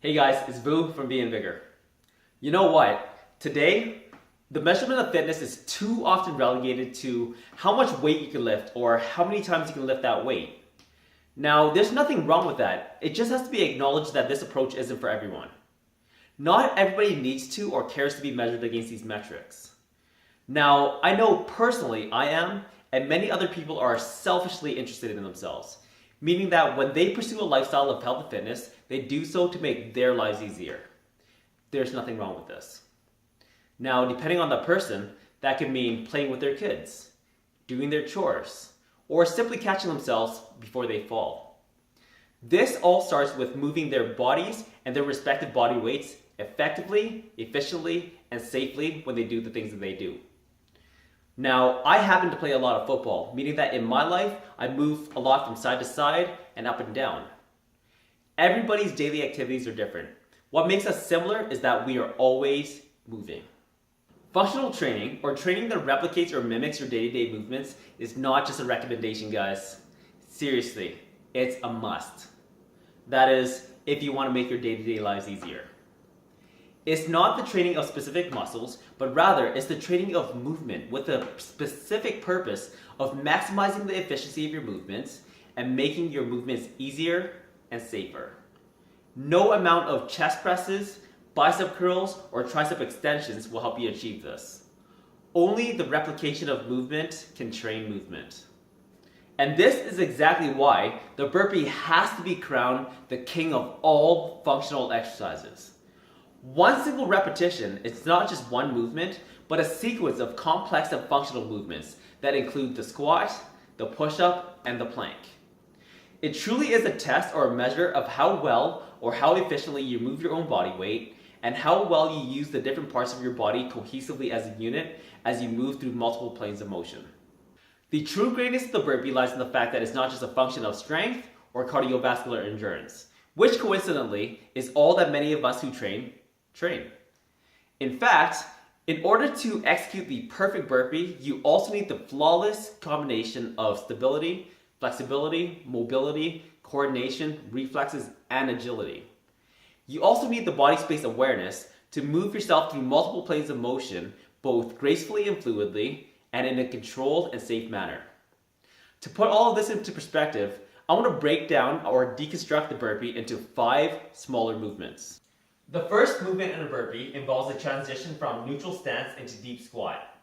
Hey guys, it's Vu from VN Vigor. You know what? Today, the measurement of fitness is too often relegated to how much weight you can lift or how many times you can lift that weight. Now, there's nothing wrong with that. It just has to be acknowledged that this approach isn't for everyone. Not everybody needs to or cares to be measured against these metrics. Now, I know personally I am, and many other people are selfishly interested in themselves. Meaning that when they pursue a lifestyle of health and fitness, they do so to make their lives easier. There's nothing wrong with this. Now, depending on the person, that can mean playing with their kids, doing their chores, or simply catching themselves before they fall. This all starts with moving their bodies and their respective body weights effectively, efficiently, and safely when they do the things that they do. Now, I happen to play a lot of football, meaning that in my life, I move a lot from side to side and up and down. Everybody's daily activities are different. What makes us similar is that we are always moving. Functional training, or training that replicates or mimics your day-to-day movements, is not just a recommendation, guys. Seriously, it's a must. That is, if you want to make your day-to-day lives easier. It's not the training of specific muscles, but rather it's the training of movement with a specific purpose of maximizing the efficiency of your movements and making your movements easier and safer. No amount of chest presses, bicep curls, or tricep extensions will help you achieve this. Only the replication of movement can train movement. And this is exactly why the burpee has to be crowned the king of all functional exercises. One single repetition is not just one movement, but a sequence of complex and functional movements that include the squat, the push-up, and the plank. It truly is a test or a measure of how well or how efficiently you move your own body weight and how well you use the different parts of your body cohesively as a unit as you move through multiple planes of motion. The true greatness of the burpee lies in the fact that it's not just a function of strength or cardiovascular endurance, which coincidentally is all that many of us who train. In fact, in order to execute the perfect burpee, you also need the flawless combination of stability, flexibility, mobility, coordination, reflexes, and agility. You also need the body space awareness to move yourself through multiple planes of motion, both gracefully and fluidly, and in a controlled and safe manner. To put all of this into perspective, I want to break down or deconstruct the burpee into 5 smaller movements. The first movement in a burpee involves a transition from neutral stance into deep squat.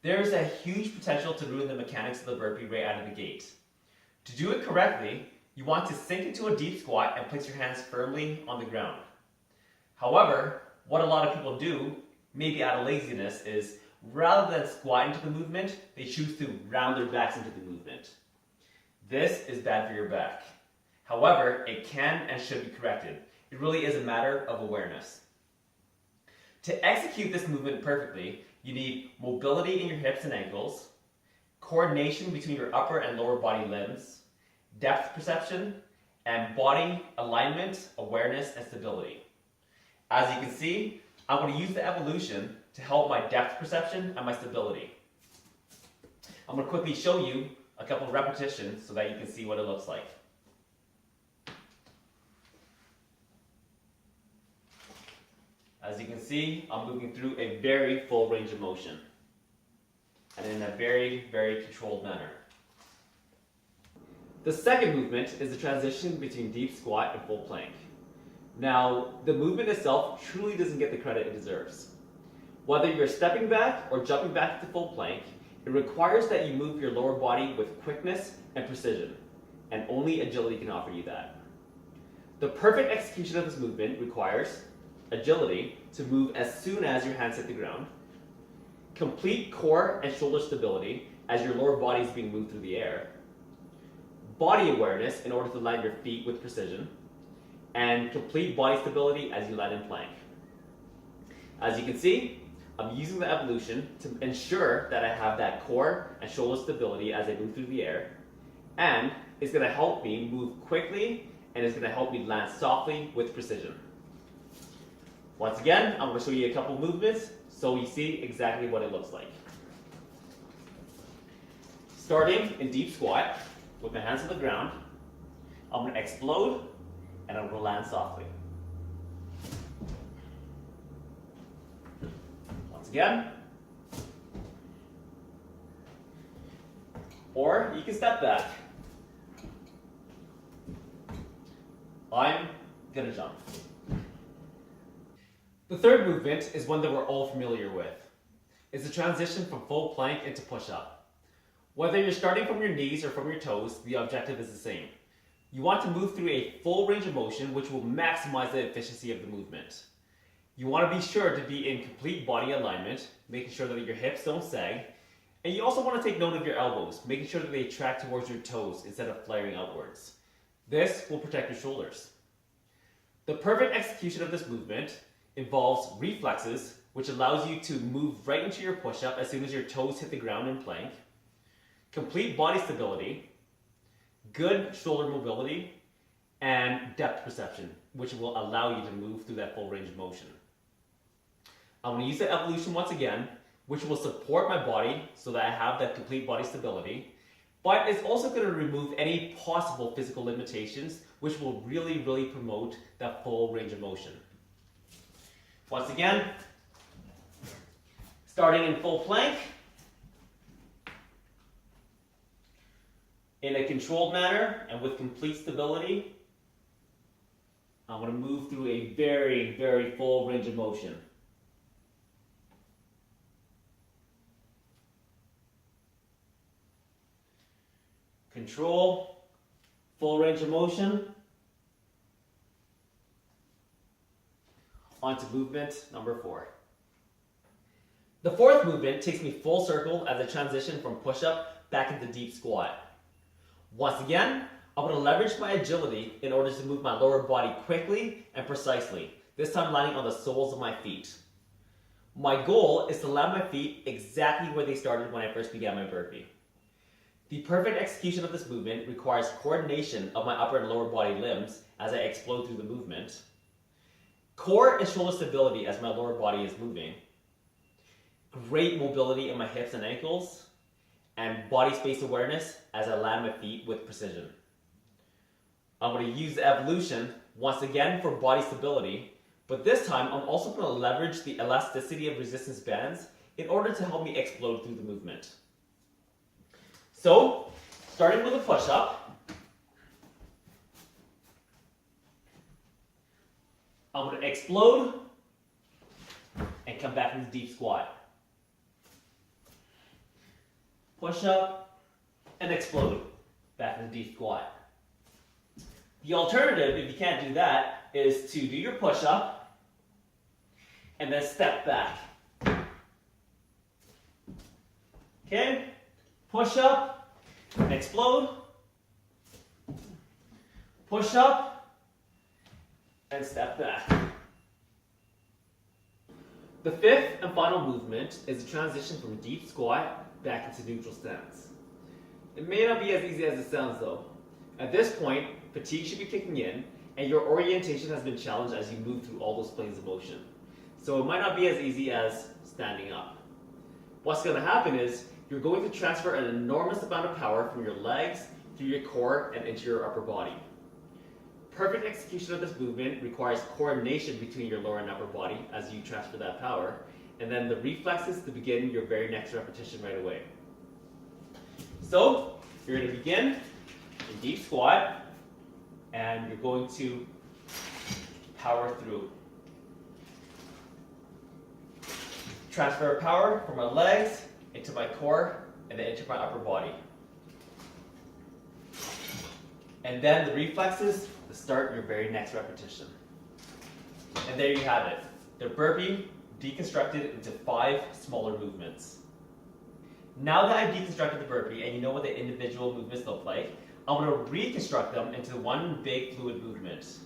There is a huge potential to ruin the mechanics of the burpee right out of the gate. To do it correctly, you want to sink into a deep squat and place your hands firmly on the ground. However, what a lot of people do, maybe out of laziness, is rather than squat into the movement, they choose to round their backs into the movement. This is bad for your back. However, it can and should be corrected. It really is a matter of awareness. To execute this movement perfectly, you need mobility in your hips and ankles, coordination between your upper and lower body limbs, depth perception, and body alignment, awareness, and stability. As you can see, I'm going to use the evolution to help my depth perception and my stability. I'm going to quickly show you a couple of repetitions so that you can see what it looks like. As you can see, I'm moving through a very full range of motion and in a very, very controlled manner. The second movement is the transition between deep squat and full plank. Now, the movement itself truly doesn't get the credit it deserves. Whether you're stepping back or jumping back to full plank, it requires that you move your lower body with quickness and precision, and only agility can offer you that. The perfect execution of this movement requires agility to move as soon as your hands hit the ground, complete core and shoulder stability as your lower body is being moved through the air, body awareness in order to land your feet with precision, and complete body stability as you land in plank. As you can see, I'm using the evolution to ensure that I have that core and shoulder stability as I move through the air, and it's going to help me move quickly and it's going to help me land softly with precision. Once again, I'm going to show you a couple movements so you see exactly what it looks like. Starting in deep squat with my hands on the ground, I'm going to explode and I'm going to land softly. Once again. Or you can step back. I'm gonna jump. The third movement is one that we're all familiar with. It's the transition from full plank into push-up. Whether you're starting from your knees or from your toes, the objective is the same. You want to move through a full range of motion, which will maximize the efficiency of the movement. You want to be sure to be in complete body alignment, making sure that your hips don't sag, and you also want to take note of your elbows, making sure that they track towards your toes instead of flaring outwards. This will protect your shoulders. The perfect execution of this movement involves reflexes, which allows you to move right into your push-up as soon as your toes hit the ground in plank, complete body stability, good shoulder mobility, and depth perception, which will allow you to move through that full range of motion. I'm going to use the evolution once again, which will support my body so that I have that complete body stability, but it's also going to remove any possible physical limitations, which will really promote that full range of motion. Once again, starting in full plank, in a controlled manner and with complete stability, I'm going to move through a very full range of motion. Control, full range of motion. On to movement number 4. The fourth movement takes me full circle as I transition from push-up back into deep squat. Once again, I'm going to leverage my agility in order to move my lower body quickly and precisely, this time landing on the soles of my feet. My goal is to land my feet exactly where they started when I first began my burpee. The perfect execution of this movement requires coordination of my upper and lower body limbs as I explode through the movement, core and shoulder stability as my lower body is moving, great mobility in my hips and ankles, and body space awareness as I land my feet with precision. I'm going to use the evolution once again for body stability, but this time I'm also going to leverage the elasticity of resistance bands in order to help me explode through the movement. So, starting with a push-up, I'm going to explode and come back into deep squat. Push up and explode back into deep squat. The alternative, if you can't do that, is to do your push up and then step back. Okay? Push up and explode. Push up and step back. The fifth and final movement is the transition from deep squat back into neutral stance. It may not be as easy as it sounds though. At this point, fatigue should be kicking in and your orientation has been challenged as you move through all those planes of motion. So it might not be as easy as standing up. What's going to happen is you're going to transfer an enormous amount of power from your legs through your core and into your upper body. Perfect execution of this movement requires coordination between your lower and upper body as you transfer that power, and then the reflexes to begin your very next repetition right away. So, you're going to begin in deep squat, and you're going to power through. Transfer power from my legs into my core and then into my upper body. And then the reflexes to start your very next repetition. And there you have it. The burpee deconstructed into 5 smaller movements. Now that I've deconstructed the burpee and you know what the individual movements look like, I'm going to reconstruct them into one big fluid movement.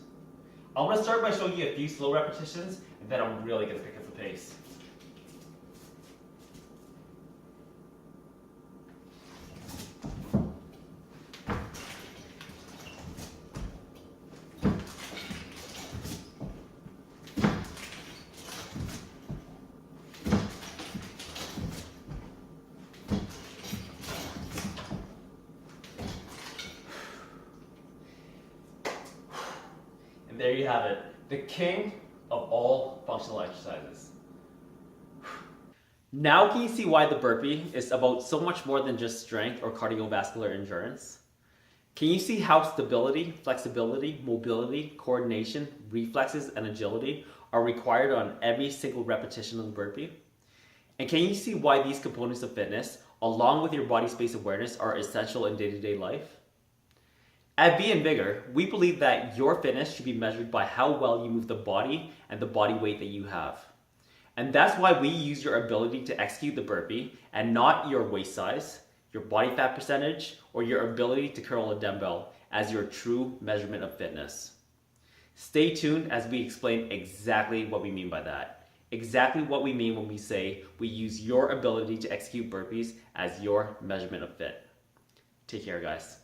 I'm going to start by showing you a few slow repetitions, and then I'm really going to pick up the pace. And there you have it, the king of all functional exercises. Now can you see why the burpee is about so much more than just strength or cardiovascular endurance? Can you see how stability, flexibility, mobility, coordination, reflexes, and agility are required on every single repetition of the burpee? And can you see why these components of fitness, along with your body space awareness, are essential in day-to-day life? At VN Vigor, we believe that your fitness should be measured by how well you move the body and the body weight that you have. And that's why we use your ability to execute the burpee and not your waist size, your body fat percentage, or your ability to curl a dumbbell as your true measurement of fitness. Stay tuned as we explain exactly what we mean by that. Exactly what we mean when we say we use your ability to execute burpees as your measurement of fit. Take care, guys.